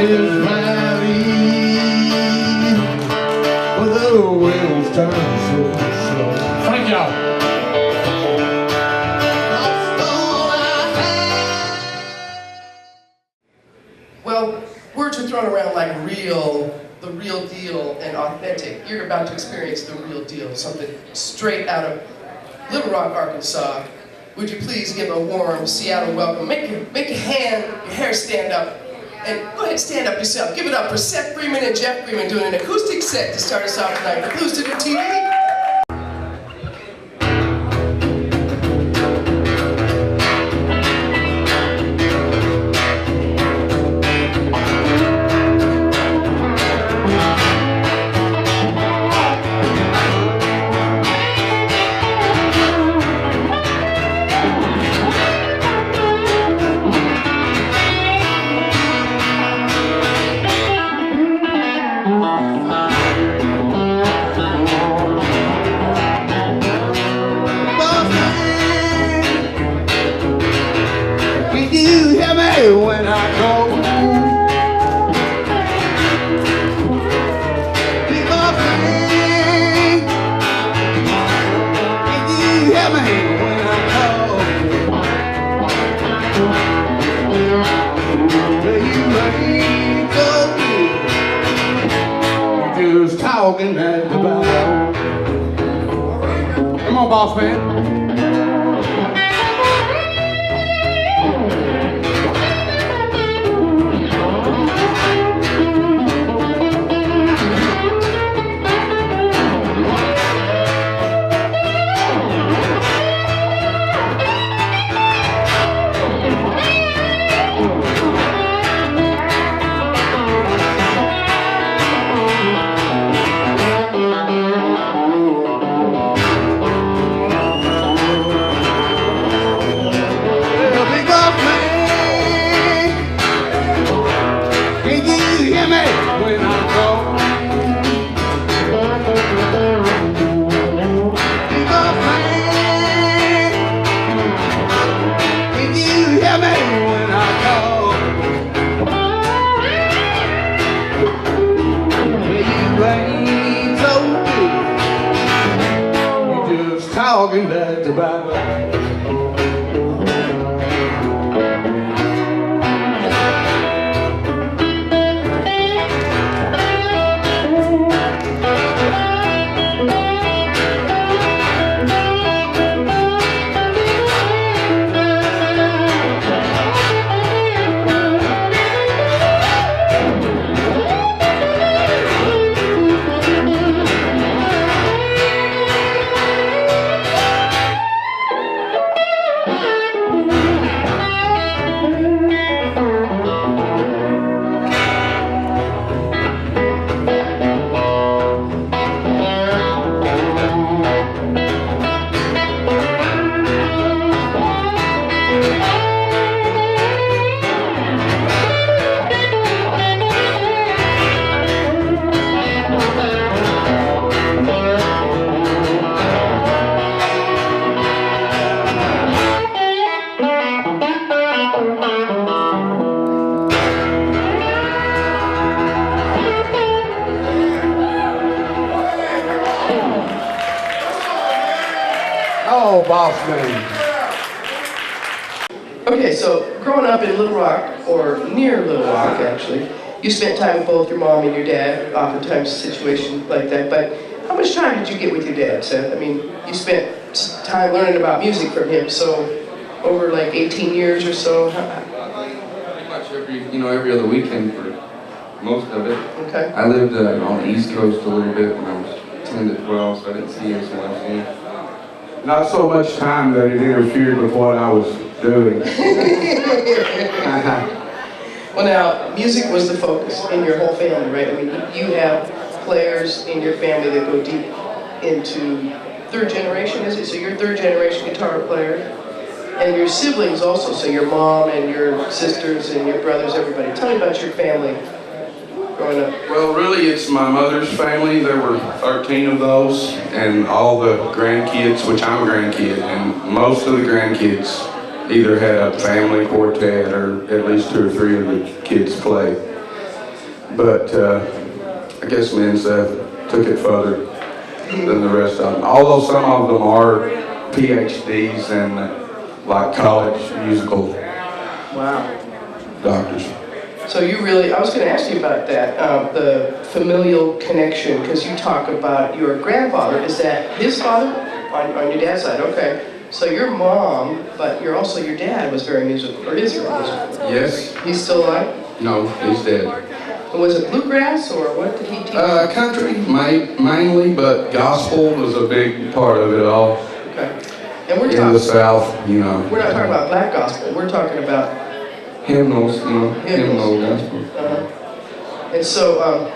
Miss Marlee, but the wheels turn so slow. Thank y'all. Well, words are thrown around like real, the real deal, and authentic. You're about to experience the real deal, something straight out of Little Rock, Arkansas. Would you please give a warm Seattle welcome? Make your hair stand up, and go ahead, stand up yourself. Give it up for Seth Freeman and Jeff Freeman doing an acoustic set to start us off tonight. The Blues to the TV. When I go, be my friend. Can you hear me when I call? You ain't so good. You just talking at the bar. Come on, boss man. Talking back to Bible. Oh, boss man. Okay, so growing up in Little Rock, or near Little Rock actually, you spent time with both your mom and your dad, oftentimes a situation like that, but how much time did you get with your dad, Seth? I mean, you spent time learning about music from him, so over like 18 years or so? Pretty much every other weekend for most of it. Okay. I lived on the East Coast a little bit when I was 10 to 12, so I didn't see him so much then. Not so much time that it interfered with what I was doing. Well now, music was the focus in your whole family, right? I mean, you have players in your family that go deep into third generation, is it? So you're third generation guitar player. And your siblings also, so your mom and your sisters and your brothers, everybody. Tell me about your family growing up. Well, really, it's my mother's family. There were 13 of those, and all the grandkids, which I'm a grandkid, and most of the grandkids either had a family quartet or at least 2 or 3 of the kids play. but I guess me and Seth took it further than the rest of them. Although some of them are PhDs and like college musical doctors. So you really, I was going to ask you about that, the familial connection, because you talk about your grandfather. Is that his father on your dad's side? Okay. So your mom, but your dad was very musical, or is very musical. Yes. He's still alive? No, he's dead. Was it bluegrass, or what did he teach? Country mainly, but gospel was a big part of it all. Okay. And we're in the South, you know. We're not talking about black gospel. We're talking about hymnals, you know, hymnal gospel. And so,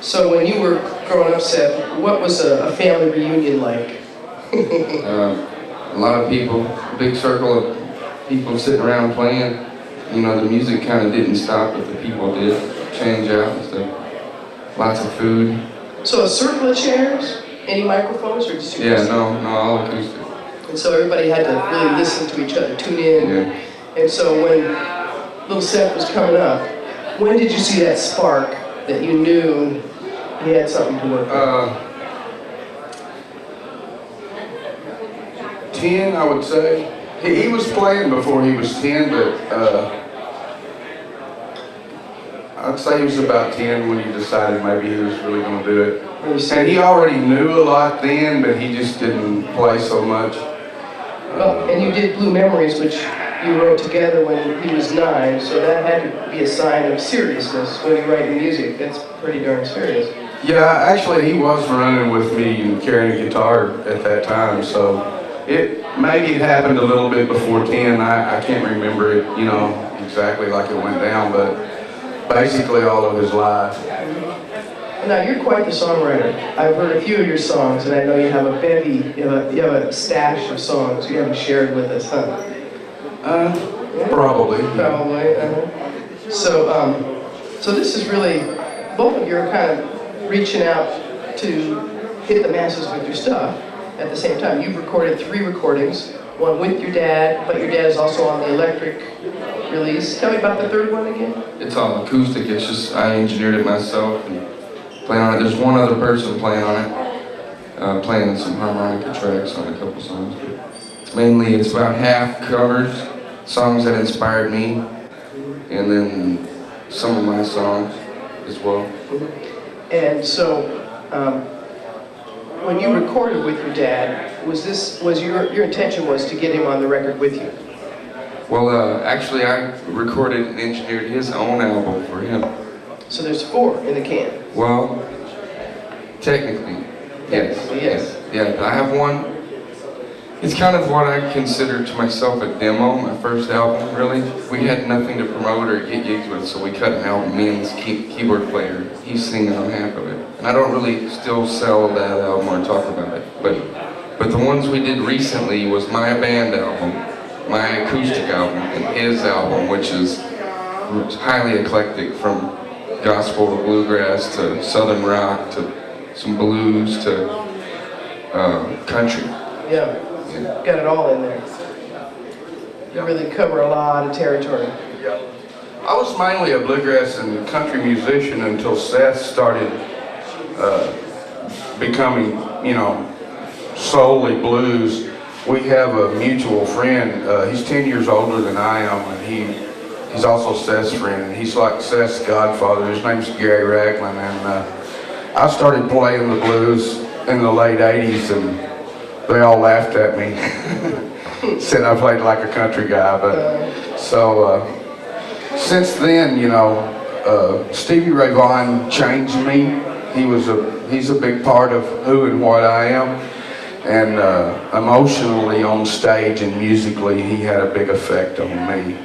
so when you were growing up, Seth, what was a family reunion like? A lot of people, big circle of people sitting around playing. You know, the music kind of didn't stop, but the people did change out and stuff. Lots of food. So a circle of chairs, any microphones, or just acoustic? Yeah, no, all acoustic. And so everybody had to really listen to each other, tune in. Yeah. And so when little Seth was coming up, when did you see that spark that you knew he had something to work with? 10, I would say. He was playing before he was 10, but I'd say he was about 10 when he decided maybe he was really going to do it. And he already knew a lot then, but he just didn't play so much. Well, and you did Blue Memories, which you wrote together when he was 9, so that had to be a sign of seriousness when you write music. That's pretty darn serious. Yeah, actually he was running with me and carrying a guitar at that time, so maybe it happened a little bit before 10. I can't remember it, you know, exactly like it went down, but basically all of his life. Now, you're quite the songwriter. I've heard a few of your songs, and I know you have a bevy, you have a stash of songs you haven't shared with us, huh? Probably. Probably. So this is really, both of you are kind of reaching out to hit the masses with your stuff at the same time. You've recorded 3 recordings, one with your dad, but your dad is also on the electric release. Tell me about the 3rd one again. It's all acoustic. It's just, I engineered it myself and playing on it. There's one other person playing on it, playing some harmonica tracks on a couple songs. But mainly it's about half covers, songs that inspired me, and then some of my songs as well. And so, when you recorded with your dad, was your intention was to get him on the record with you? Well, actually I recorded and engineered his own album for him. So there's 4 in the can. Well, technically, yes. Yeah, I have one. It's kind of what I consider to myself a demo, my first album, really. We had nothing to promote or get gigs with, so we cut an album. Me and this keyboard player, he's singing on half of it. And I don't really still sell that album or talk about it. But the ones we did recently was my band album, my acoustic album, and his album, which is highly eclectic, from gospel to bluegrass to southern rock to some blues to country. Yeah, got it all in there. You really cover a lot of territory. Yeah. I was mainly a bluegrass and country musician until Seth started becoming, you know, solely blues. We have a mutual friend. He's 10 years older than I am, and he's also Seth's friend, and he's like Seth's godfather. His name's Gary Ragland, and I started playing the blues in the late 80s, and they all laughed at me. Said I played like a country guy, but so since then, you know, Stevie Ray Vaughan changed me. He's a big part of who and what I am, and emotionally on stage and musically, he had a big effect on me.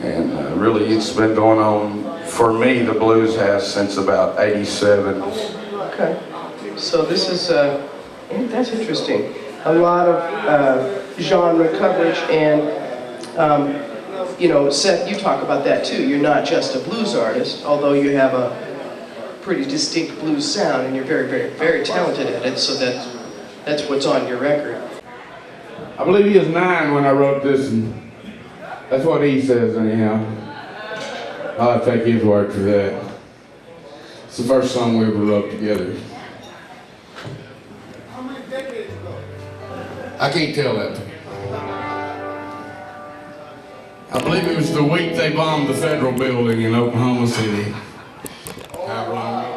And really, it's been going on for me. The blues has since about '87. Okay, so this is that's interesting. A lot of genre coverage, and you know, Seth, you talk about that too. You're not just a blues artist, although you have a pretty distinct blues sound, and you're very, very, very talented at it. So that's what's on your record. I believe he was 9 when I wrote this, and that's what he says anyhow. I'll take his word for that. It's the first song we ever wrote together. How many decades ago? I can't tell that to you. I believe it was the week they bombed the federal building in Oklahoma City. How long ago?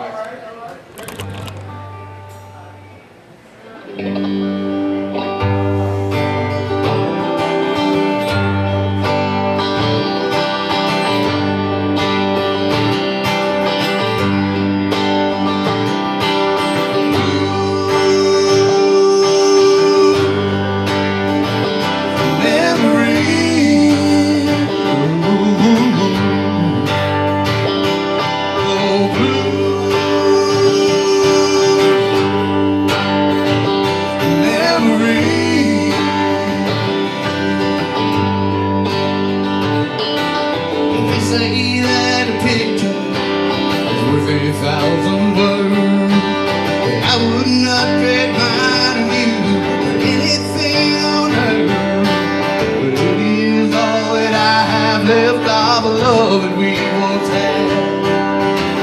Say that a picture is worth 1,000 words, but I would not trade mine of you for anything on earth. But it is all that I have left of a love that we once had.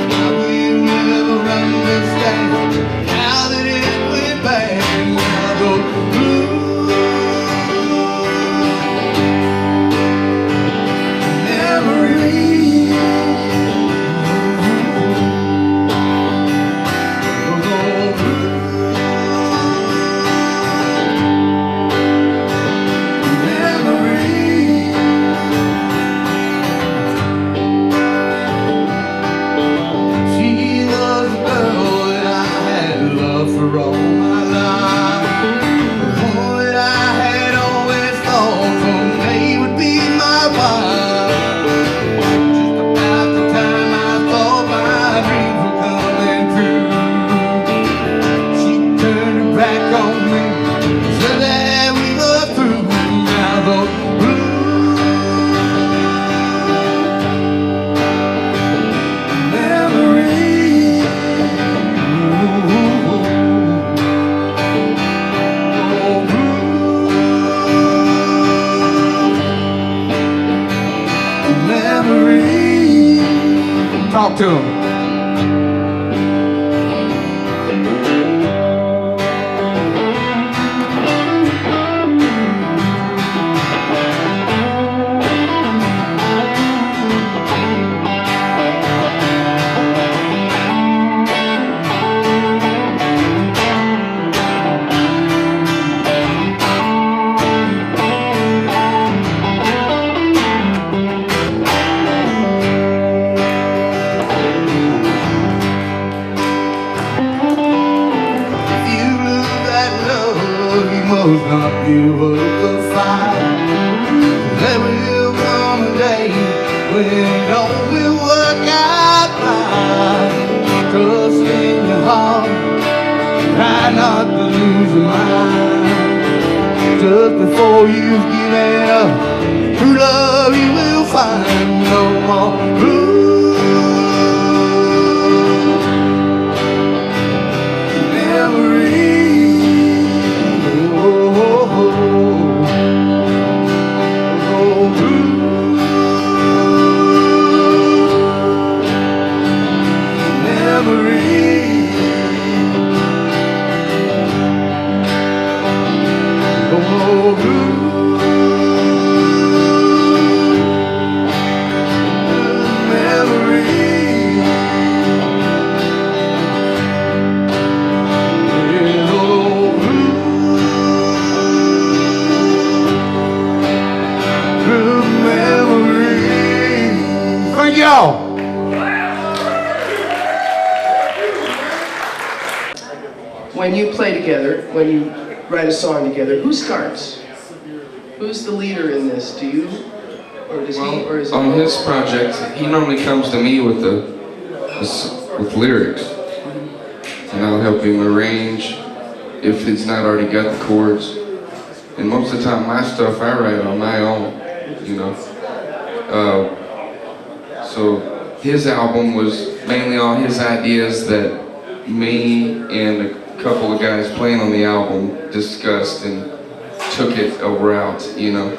I will never understand how that it went bad. When I go blue. For all my life, the one that I had always thought someday would be my wife. Just about the time I thought my dreams were coming true, she turned her back on me, said that we were through. Now the blue memories. Talk to him. Must not give up the fight. There will come a day when it all will work out right. Trust in your heart, try not to lose your mind. Just before you've given up, true love you will find. No more blue memories. When you play together, when you write a song together, who starts? Who's the leader in this? Do you? Or does he? Or is it on his project, he normally comes to me with with lyrics, and I'll help him arrange if he's not already got the chords. And most of the time, my stuff I write on my own, you know. So his album was mainly all his ideas that me and a couple of guys playing on the album discussed and took it a route, you know,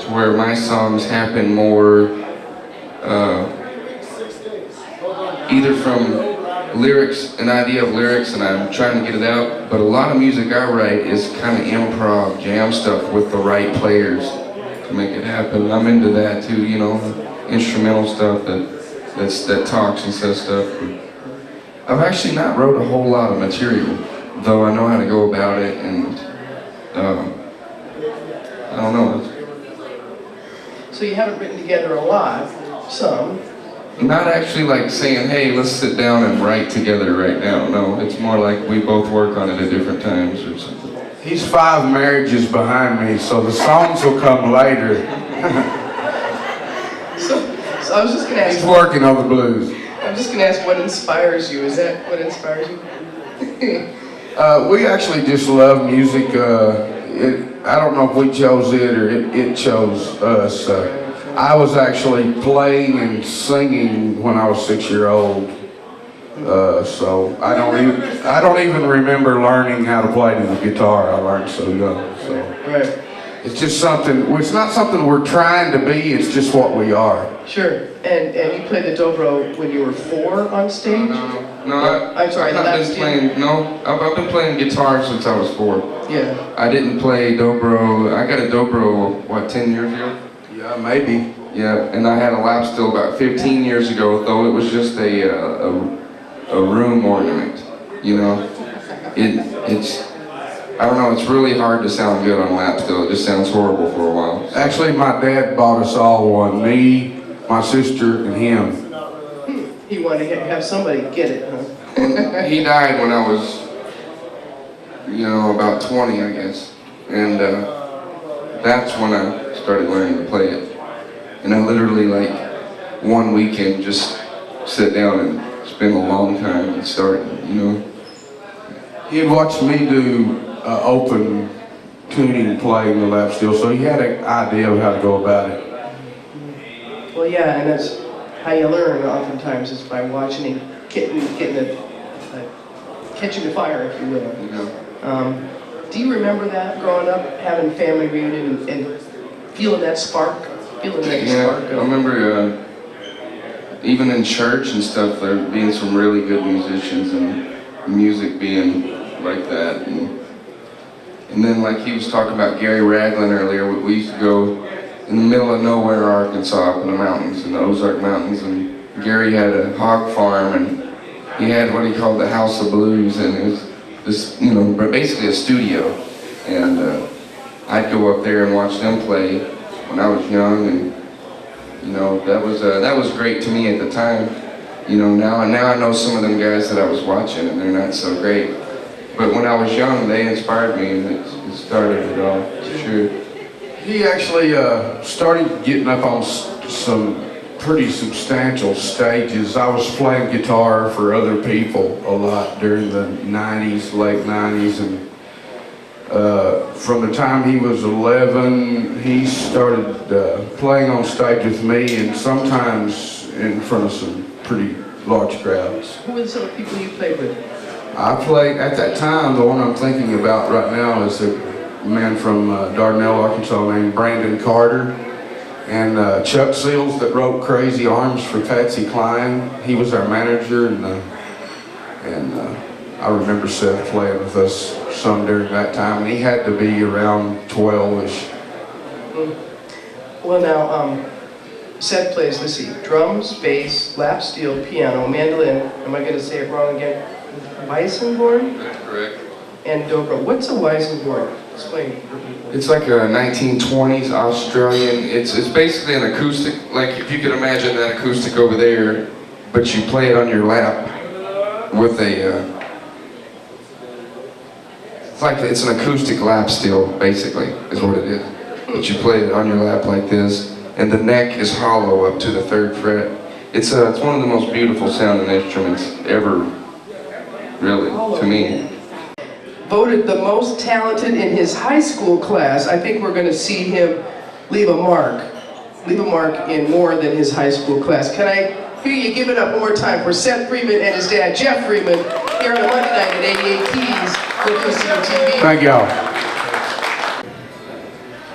to where my songs happen more either from an idea of lyrics, and I'm trying to get it out. But a lot of music I write is kind of improv, jam stuff with the right players to make it happen. I'm into that too, you know, instrumental stuff that talks and says stuff. But I've actually not wrote a whole lot of material, though I know how to go about it, and I don't know. So you haven't written together a lot, some. Not actually like saying, hey, let's sit down and write together right now. No, it's more like we both work on it at different times or something. He's 5 marriages behind me, so the songs will come later. So I was just going to ask. He's working on the blues. I'm just going to ask what inspires you. Is that what inspires you? We actually just love music. I don't know if we chose it or it chose us. I was actually playing and singing when I was 6-year-old. So I don't even remember learning how to play the guitar. I learned so young. So Right. it's just something. It's not something we're trying to be. It's just what we are. Sure. And you played the dobro when you were 4 on stage? No, I'm sorry, I've the been playing. No, I've been playing guitar since I was 4. Yeah. I didn't play dobro. I got a dobro, what, 10 years ago? Yeah, maybe. Yeah, and I had a lap steel about 15 years ago, though it was just a room ornament, you know. It's I don't know, it's really hard to sound good on lap steel. It just sounds horrible for a while. Actually, my dad bought us all one. Me, my sister, and him. He wanted to have somebody get it, huh? He died when I was, you know, about 20, I guess. And that's when I started learning to play it. And I literally, like, one weekend just sit down and spend a long time and start, you know. He had watched me do open tuning playing the lap steel, so he had an idea of how to go about it. Well, yeah, and that's how you learn oftentimes is by watching and catching the fire, if you will. You know. Do you remember that growing up, having family reunion and feeling that spark? Feeling that spark? I remember even in church and stuff, there being some really good musicians and music being like that. And then, like he was talking about Gary Ragland earlier, we used to go in the middle of nowhere, Arkansas, up in the mountains, in the Ozark Mountains, and Gary had a hog farm, and he had what he called the House of Blues, and it was this, you know, basically a studio. And I'd go up there and watch them play when I was young, and you know, that was great to me at the time. You know, now I know some of them guys that I was watching, and they're not so great. But when I was young, they inspired me, and it started it all, for sure. He actually started getting up on some pretty substantial stages. I was playing guitar for other people a lot during the 90s, late 90s, and from the time he was 11, he started playing on stage with me, and sometimes in front of some pretty large crowds. Who were some of the people you played with? I played, at that time, the one I'm thinking about right now is a man from Dardanelle, Arkansas named Brandon Carter, and Chuck Seals that wrote Crazy Arms for Patsy Cline. He was our manager, and I remember Seth playing with us some during that time, and he had to be around 12-ish. Well, now, Seth plays, let's see, drums, bass, lap steel, piano, mandolin, am I going to say it wrong again? Weissenborn? That's correct. And dobro. What's a Weissenborn? Explain for people. It's like a 1920s Australian, it's basically an acoustic, like if you could imagine that acoustic over there, but you play it on your lap with a, it's an acoustic lap steel, basically, is what it is. But you play it on your lap like this, and the neck is hollow up to the 3rd fret. It's one of the most beautiful sounding instruments ever, really, to me. Voted the most talented in his high school class. I think we're going to see him leave a mark in more than his high school class. Can I hear you give it up one more time for Seth Freeman and his dad, Jeff Freeman, here on a Monday night at 88 Keys for Christian TV. Thank y'all.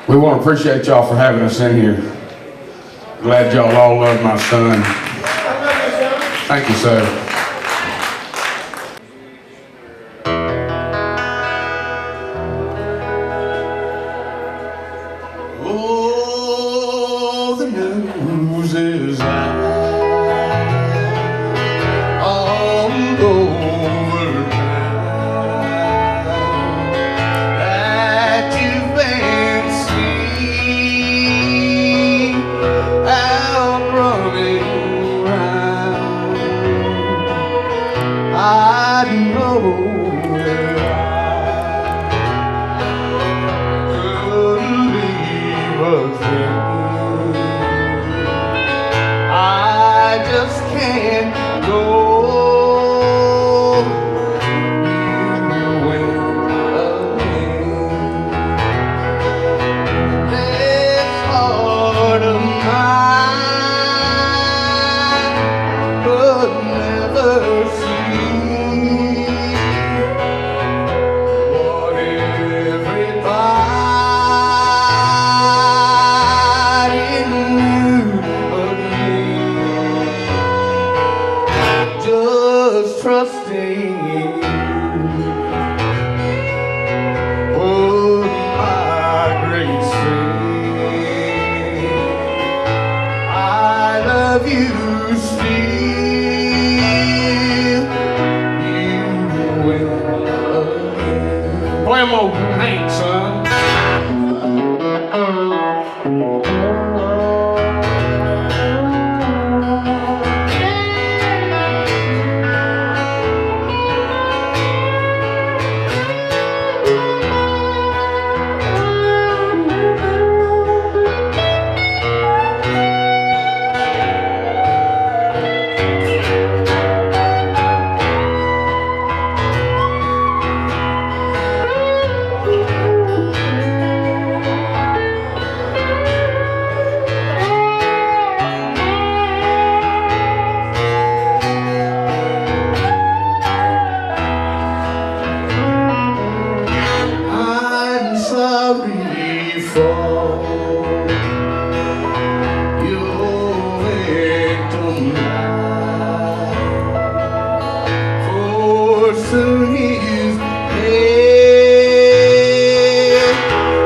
We want to appreciate y'all for having us in here. Glad y'all all love my son. Thank you, sir. can't go. You went away. This heart of mine could never see what everybody knew of me. Just trusting you would my great strength. I love you still. You will again. Play 'em old Hank, son. I'm sorry for your victim life, forcing his head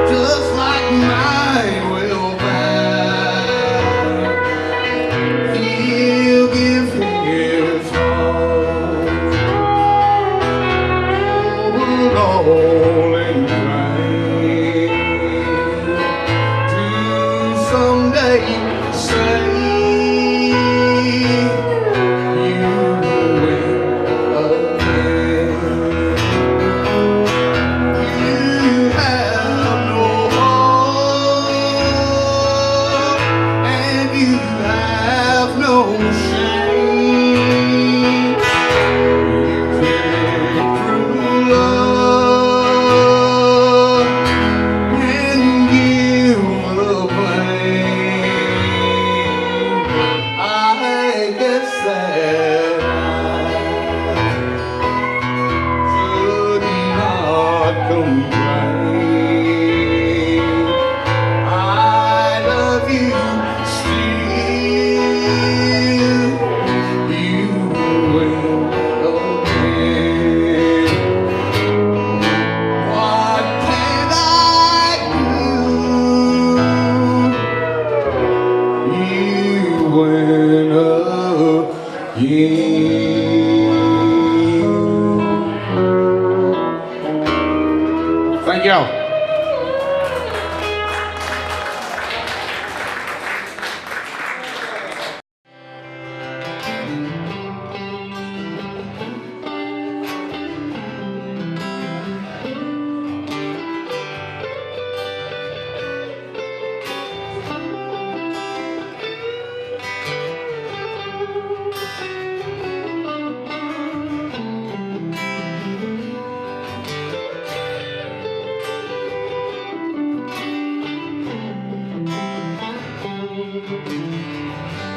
just like mine will bow. He'll give his heart all in vain to someday say you will again. You have no heart and you have no shame. You take true love and give the blame. I guess that I should not complain. I love you still. You will again. What can I do? You went again. Thank y'all.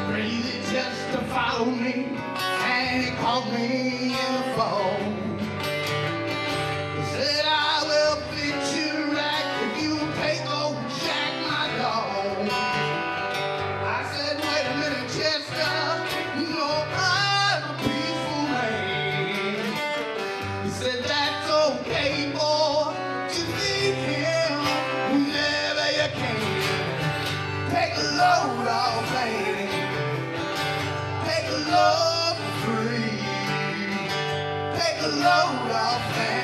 Crazy just to follow me, and he called me in the phone. He said, I will fix you right if you take old Jack, my dog. I said, wait a minute, Chester, you know I'm a peaceful man. He said, that's okay, boy, just leave him whenever you can. Take a load off, lady. Take a load for free. Take a load off, man.